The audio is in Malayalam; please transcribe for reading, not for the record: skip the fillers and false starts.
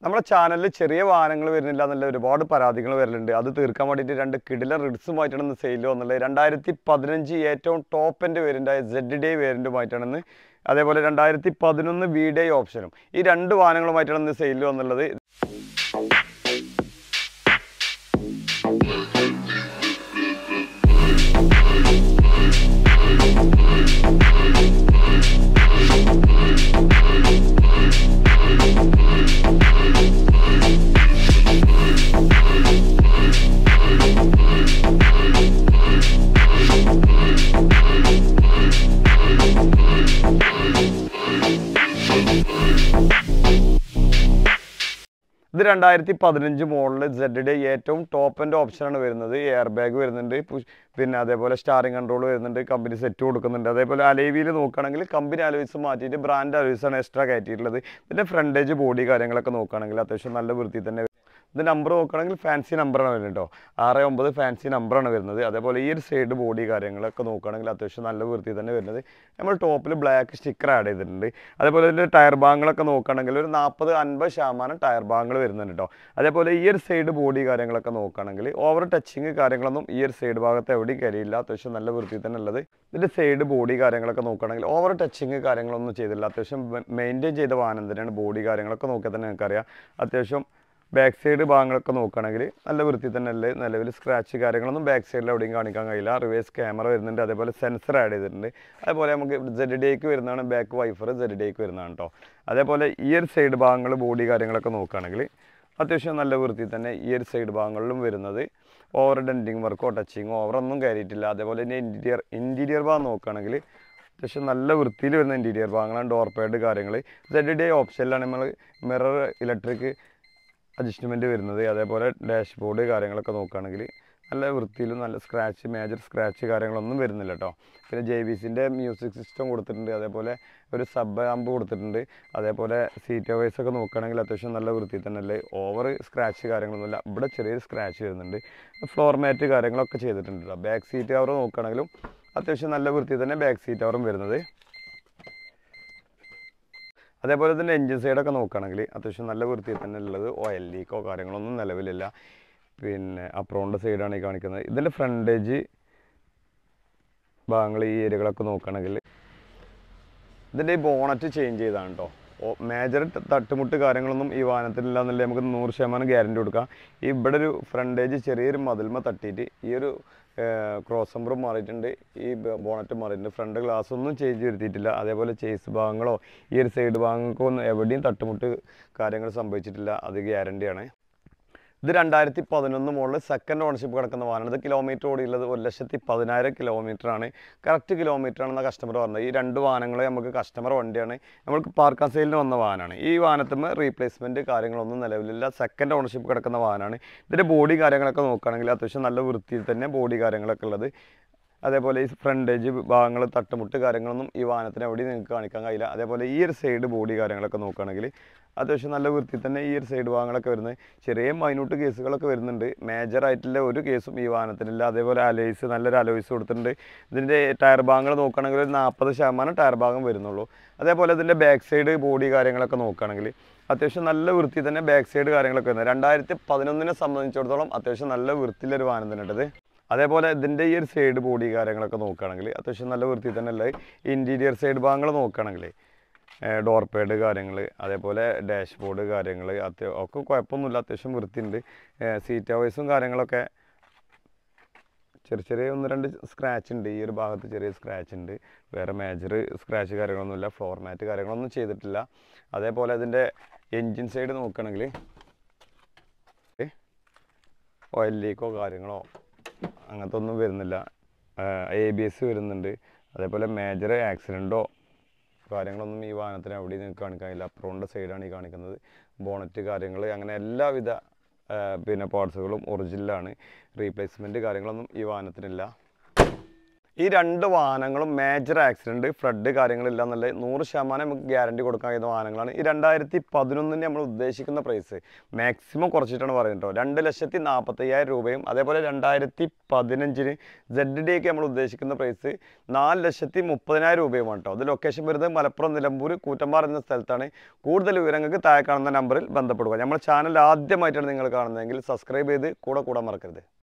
നമ്മുടെ ചാനലിൽ ചെറിയ വാഹനങ്ങൾ വരുന്നില്ല എന്നുള്ള ഒരുപാട് പരാതികൾ വരലുണ്ട്. അത് തീർക്കാൻ വേണ്ടിയിട്ട് 2 കിടിലൻ റിഡ്സുമായിട്ടാണ് ഇന്ന് സെയിൽ വന്നുള്ളത്. 2015 ഏറ്റവും ടോപ്പ് എൻഡ് വേരിയൻ്റായ ZD വേരിയൻറ്റുമായിട്ടാണ്, അതേപോലെ 2011 VDI ഓപ്ഷനും ഈ 2 വാഹനങ്ങളുമായിട്ടാണ് ഇന്ന് സെയിൽ വന്നുള്ളത്. ഇത് 2015 മോഡൽ ZD ഏറ്റവും ടോപ്പ് എൻഡ് ഓപ്ഷനാണ് വരുന്നത്. എയർ ബാഗ് വരുന്നുണ്ട്, പിന്നെ അതേപോലെ സ്റ്റാറിംഗ് കൺട്രോൾ വരുന്നുണ്ട്, കമ്പനി സെറ്റ് കൊടുക്കുന്നുണ്ട്. അതേപോലെ അലോയിൽ നോക്കുകയാണെങ്കിൽ കമ്പനി അലോയ്സ് മാറ്റിയിട്ട് ബ്രാൻഡ് അലോയ്സാണ് എക്സ്ട്രാ കയറ്റിയിട്ടുള്ളത്. ഇതിൻ്റെ ഫ്രണ്ടേജ് ബോഡി കാര്യങ്ങളൊക്കെ നോക്കുകയാണെങ്കിൽ അത്യാവശ്യം നല്ല വൃത്തി തന്നെ. ഇത് നമ്പർ നോക്കുകയാണെങ്കിൽ ഫാൻസി നമ്പറാണ് വരുന്നത് കേട്ടോ. 69 ഫാൻസി നമ്പറാണ് വരുന്നത്. അതേപോലെ ഈ ഒരു സൈഡ് ബോഡി കാര്യങ്ങളൊക്കെ നോക്കുകയാണെങ്കിൽ അത്യാവശ്യം നല്ല വൃത്തി തന്നെ വരുന്നത്. നമ്മൾ ടോപ്പിൽ ബ്ലാക്ക് സ്റ്റിക്കർ ആഡ് ചെയ്തിട്ടുണ്ട്. അതേപോലെ ഇതിൻ്റെ ടയർ ഭാഗങ്ങളൊക്കെ നോക്കുകയാണെങ്കിൽ ഒരു 40-50% ടയർ ഭാഗങ്ങൾ വരുന്നുണ്ട് കേട്ടോ. അതേപോലെ ഈ ഒരു സൈഡ് ബോഡി കാര്യങ്ങളൊക്കെ നോക്കുകയാണെങ്കിൽ ഓവർ ടച്ചിങ് കാര്യങ്ങളൊന്നും ഈ ഒരു സൈഡ് ഭാഗത്ത് എവിടെയും കരിയില്ല. അത്യാവശ്യം നല്ല വൃത്തി തന്നെ ഉള്ളത്. ഇതിൻ്റെ സൈഡ് ബോഡി കാര്യങ്ങളൊക്കെ നോക്കുകയാണെങ്കിൽ ഓവർ ടച്ചിങ് കാര്യങ്ങളൊന്നും ചെയ്തില്ല. അത്യാവശ്യം മെയിൻറ്റെയിൻ ചെയ്ത വാഹനം തന്നെയാണ്. ബോഡി കാര്യങ്ങളൊക്കെ നോക്കിയാൽ തന്നെ നിങ്ങൾക്കറിയാം. അത്യാവശ്യം ബാക്ക് സൈഡ് ഭാഗങ്ങളൊക്കെ നോക്കുകയാണെങ്കിൽ നല്ല വൃത്തി തന്നെ അല്ലേ. നിലവിൽ സ്ക്രാച്ച് കാര്യങ്ങളൊന്നും ബാക്ക് സൈഡിൽ എവിടെയും കാണിക്കാൻ കഴിയില്ല. റിവേഴ്സ് ക്യാമറ വരുന്നുണ്ട്, അതേപോലെ സെൻസർ ആഡ് ചെയ്തിട്ടുണ്ട്. അതേപോലെ നമുക്ക് ZDക്ക് വരുന്നതാണ് ബാക്ക് വൈഫർ, ZDക്ക് വരുന്നതാണ് കേട്ടോ. അതേപോലെ ഈ ഒരു സൈഡ് ഭാഗങ്ങൾ ബോഡി കാര്യങ്ങളൊക്കെ നോക്കുകയാണെങ്കിൽ അത്യാവശ്യം നല്ല വൃത്തി തന്നെ ഈ ഒരു സൈഡ് ഭാഗങ്ങളിലും വരുന്നത്. ഓവർ ഡെൻറ്റിങ് വർക്കോ ടച്ചിങ്ങോ ഓവറൊന്നും കയറിയിട്ടില്ല. അതേപോലെ തന്നെ ഇൻറ്റീരിയർ ഭാഗം നോക്കുകയാണെങ്കിൽ അത്യാവശ്യം നല്ല വൃത്തിയിൽ വരുന്ന ഇൻറ്റീരിയർ ഭാഗങ്ങളാണ്. ഡോർ പാഡ് കാര്യങ്ങൾ ZD ഓപ്ഷനിലാണ് നമ്മൾ മിറർ ഇലക്ട്രിക് അഡ്ജസ്റ്റ്മെൻറ്റ് വരുന്നത്. അതേപോലെ ഡാഷ്ബോർഡ് കാര്യങ്ങളൊക്കെ നോക്കുകയാണെങ്കിൽ നല്ല വൃത്തിയിലും നല്ല മേജർ സ്ക്രാച്ച് കാര്യങ്ങളൊന്നും വരുന്നില്ല കേട്ടോ. പിന്നെ JVCൻ്റെ മ്യൂസിക് സിസ്റ്റം കൊടുത്തിട്ടുണ്ട്. അതേപോലെ ഒരു സബ് ആമ്പ് കൊടുത്തിട്ടുണ്ട്. അതേപോലെ സീറ്റ് വൈസൊക്കെ നോക്കുകയാണെങ്കിൽ അത്യാവശ്യം നല്ല വൃത്തി തന്നെ അല്ലേ. ഓവർ സ്ക്രാച്ച് കാര്യങ്ങളൊന്നുമില്ല. ഇവിടെ ചെറിയൊരു സ്ക്രാച്ച് വരുന്നുണ്ട്. ഫ്ലോർ മാറ്റ് കാര്യങ്ങളൊക്കെ ചെയ്തിട്ടുണ്ട് കേട്ടോ. ബാക്ക് സീറ്റ് കവർ നോക്കുകയാണെങ്കിലും അത്യാവശ്യം നല്ല വൃത്തി തന്നെ ബാക്ക് സീറ്റ് കവറും വരുന്നത്. അതേപോലെ തന്നെ എൻജിൻ സൈഡൊക്കെ നോക്കുകയാണെങ്കിൽ അത്യാവശ്യം നല്ല വൃത്തിയിൽ തന്നെ ഉള്ളത്. ഓയിൽ ലീക്കോ കാര്യങ്ങളൊന്നും നിലവിലില്ല. പിന്നെ അപ്രോണിൻ്റെ സൈഡാണ് ഈ കാണിക്കുന്നത്. ഇതിൻ്റെ ഫ്രണ്ടേജ് ഭാഗങ്ങൾ ഈ ഏരിയകളൊക്കെ നോക്കുകയാണെങ്കിൽ ഇതിൻ്റെ ഈ ബോണറ്റ് ചേഞ്ച് ചെയ്താണ് കേട്ടോ. മേജർ തട്ടുമുട്ട് കാര്യങ്ങളൊന്നും ഈ വാഹനത്തിലില്ല എന്നല്ലേ നമുക്ക് 100% ഗ്യാരണ്ടി കൊടുക്കാം. ഇവിടെ ഒരു ഫ്രണ്ടേജ് ചെറിയൊരു മതിൽമ തട്ടിയിട്ട് ഈ ഒരു ക്രോസ് നമ്പറും മാറിയിട്ടുണ്ട്, ഈ ബോണറ്റ് മാറിയിട്ടുണ്ട്. ഫ്രണ്ട് ഗ്ലാസ് ഒന്നും ചേഞ്ച് വരുത്തിയിട്ടില്ല. അതേപോലെ ചേസ് ഭാഗങ്ങളോ ഈ ഒരു സൈഡ് ഭാഗങ്ങൾക്കോ ഒന്നും എവിടെയും തട്ടുമുട്ട് കാര്യങ്ങൾ സംഭവിച്ചിട്ടില്ല. അത് ഗ്യാരണ്ടിയാണ്. ഇത് 2011 മോഡൽ സെക്കൻഡ് ഓണർഷിപ്പ് കിടക്കുന്ന വാഹനമാണ്. ഇത് കിലോമീറ്റർ ഓടിയുള്ളത് 1,10,000 കിലോമീറ്ററാണ്. കറക്റ്റ് കിലോമീറ്ററാണെന്ന കസ്റ്റമർ പറഞ്ഞത്. ഈ 2 വാഹനങ്ങൾ നമുക്ക് കസ്റ്റമർ വണ്ടിയാണ്. നമുക്ക് പാർക്കാൻ സെയിലിന് വന്ന വാഹനമാണ്. ഈ വാഹനത്തിന് റീപ്ലേസ്മെൻറ്റ് കാര്യങ്ങളൊന്നും നിലവിലില്ല. സെക്കൻഡ് ഓണർഷിപ്പ് കിടക്കുന്ന വാഹനമാണ്. ഇതിൻ്റെ ബോഡി കാര്യങ്ങളൊക്കെ നോക്കുകയാണെങ്കിൽ അത്യാവശ്യം നല്ല വൃത്തിയിൽ തന്നെ ബോഡി കാര്യങ്ങളൊക്കെ ഉള്ളത്. അതേപോലെ ഈ ഫ്രണ്ടേജ് ഭാഗങ്ങൾ തട്ടുമുട്ട് കാര്യങ്ങളൊന്നും ഈ വാഹനത്തിന് എവിടെയും നിങ്ങൾക്ക് കാണിക്കാൻ കഴിയില്ല. അതേപോലെ ഈ ഒരു സൈഡ് ബോഡി കാര്യങ്ങളൊക്കെ നോക്കുകയാണെങ്കിൽ അത്യാവശ്യം നല്ല വൃത്തി തന്നെ ഈ ഒരു സൈഡ് ഭാഗങ്ങളൊക്കെ വരുന്നത്. ചെറിയ മൈന്യൂട്ട് കേസുകളൊക്കെ വരുന്നുണ്ട്. മേജറായിട്ടുള്ള ഒരു കേസും ഈ വാഹനത്തിനില്ല. അതേപോലെ അലോയ്സ് നല്ലൊരു അലോയ്സ് കൊടുത്തിട്ടുണ്ട്. ഇതിൻ്റെ ടയർ ഭാഗങ്ങൾ നോക്കുകയാണെങ്കിൽ ഒരു 40% ടയർ ഭാഗം വരുന്നുള്ളൂ. അതേപോലെ ഇതിൻ്റെ ബാക്ക് സൈഡ് ബോഡി കാര്യങ്ങളൊക്കെ നോക്കുകയാണെങ്കിൽ അത്യാവശ്യം നല്ല വൃത്തി തന്നെ ബാക്ക് സൈഡ് കാര്യങ്ങളൊക്കെ വരുന്നത്. 2011 സംബന്ധിച്ചിടത്തോളം അത്യാവശ്യം നല്ല വൃത്തിയിലൊരു വാഹനം തന്നെ ഉണ്ടത്. അതേപോലെ ഇതിൻ്റെ ഈ ഒരു സൈഡ് ബോഡി കാര്യങ്ങളൊക്കെ നോക്കുകയാണെങ്കിൽ അത്യാവശ്യം നല്ല വൃത്തി തന്നെ ഉള്ളത്. ഇൻറ്റീരിയർ സൈഡ് ഭാഗങ്ങൾ നോക്കുകയാണെങ്കിൽ ഡോർ പാഡ് കാര്യങ്ങൾ, അതേപോലെ ഡാഷ്ബോർഡ് കാര്യങ്ങൾ ഒക്കെ കുഴപ്പമൊന്നുമില്ല. അത്യാവശ്യം വൃത്തിയുണ്ട്. സീറ്റ് വൈസും കാര്യങ്ങളൊക്കെ ചെറിയ 1-2 സ്ക്രാച്ച് ഉണ്ട്. ഈ ഒരു ഭാഗത്ത് ചെറിയ സ്ക്രാച്ച് ഉണ്ട്. വേറെ മേജർ സ്ക്രാച്ച് കാര്യങ്ങളൊന്നുമില്ല. ഫ്ലോർ മാറ്റ് കാര്യങ്ങളൊന്നും ചെയ്തിട്ടില്ല. അതേപോലെ അതിൻ്റെ എൻജിൻ സൈഡ് നോക്കുകയാണെങ്കിൽ ഓയിൽ ലീക്കോ കാര്യങ്ങളോ അങ്ങനത്തെ ഒന്നും വരുന്നില്ല. ABS വരുന്നുണ്ട്. അതേപോലെ മേജർ ആക്സിഡൻറ്റോ കാര്യങ്ങളൊന്നും ഈ വാഹനത്തിന് എവിടെയും നിങ്ങൾക്ക് കാണിക്കാനില്ല. അപ്രോണിൻ്റെ സൈഡാണ് ഈ കാണിക്കുന്നത്. ബോണറ്റ് കാര്യങ്ങൾ അങ്ങനെ എല്ലാവിധ പിന്നെ പാർട്സുകളും ഒറിജിനലാണ്. റീപ്ലേസ്മെൻറ്റ് കാര്യങ്ങളൊന്നും ഈ വാഹനത്തിനില്ല. ഈ രണ്ട് വാഹനങ്ങളും മേജർ ആക്സിഡൻറ്റ് ഫ്ലഡ് കാര്യങ്ങളില്ല എന്നുള്ള 100% നമുക്ക് ഗ്യാരണ്ടി കൊടുക്കാൻ കഴിയുന്ന വാഹനങ്ങളാണ്. ഈ 2011 നമ്മൾ ഉദ്ദേശിക്കുന്ന പ്രൈസ് മാക്സിമം കുറച്ചിട്ടാണ് പറയുന്നത് കേട്ടോ. 2,45,000 രൂപയും അതേപോലെ 2015 ZDക്ക് നമ്മൾ ഉദ്ദേശിക്കുന്ന പ്രൈസ് 4,30,000 രൂപയുമാണ് കേട്ടോ. അത് ലൊക്കേഷൻ വരുന്നത് മലപ്പുറം നിലമ്പൂർ കൂറ്റമ്പാറ എന്ന സ്ഥലത്താണ്. കൂടുതൽ വിവരങ്ങൾക്ക് താഴെ കാണുന്ന നമ്പറിൽ ബന്ധപ്പെടുക. നമ്മുടെ ചാനൽ ആദ്യമായിട്ടാണ് നിങ്ങൾ കാണുന്നതെങ്കിൽ സബ്സ്ക്രൈബ് ചെയ്ത് കൂടെ മറക്കരുത്.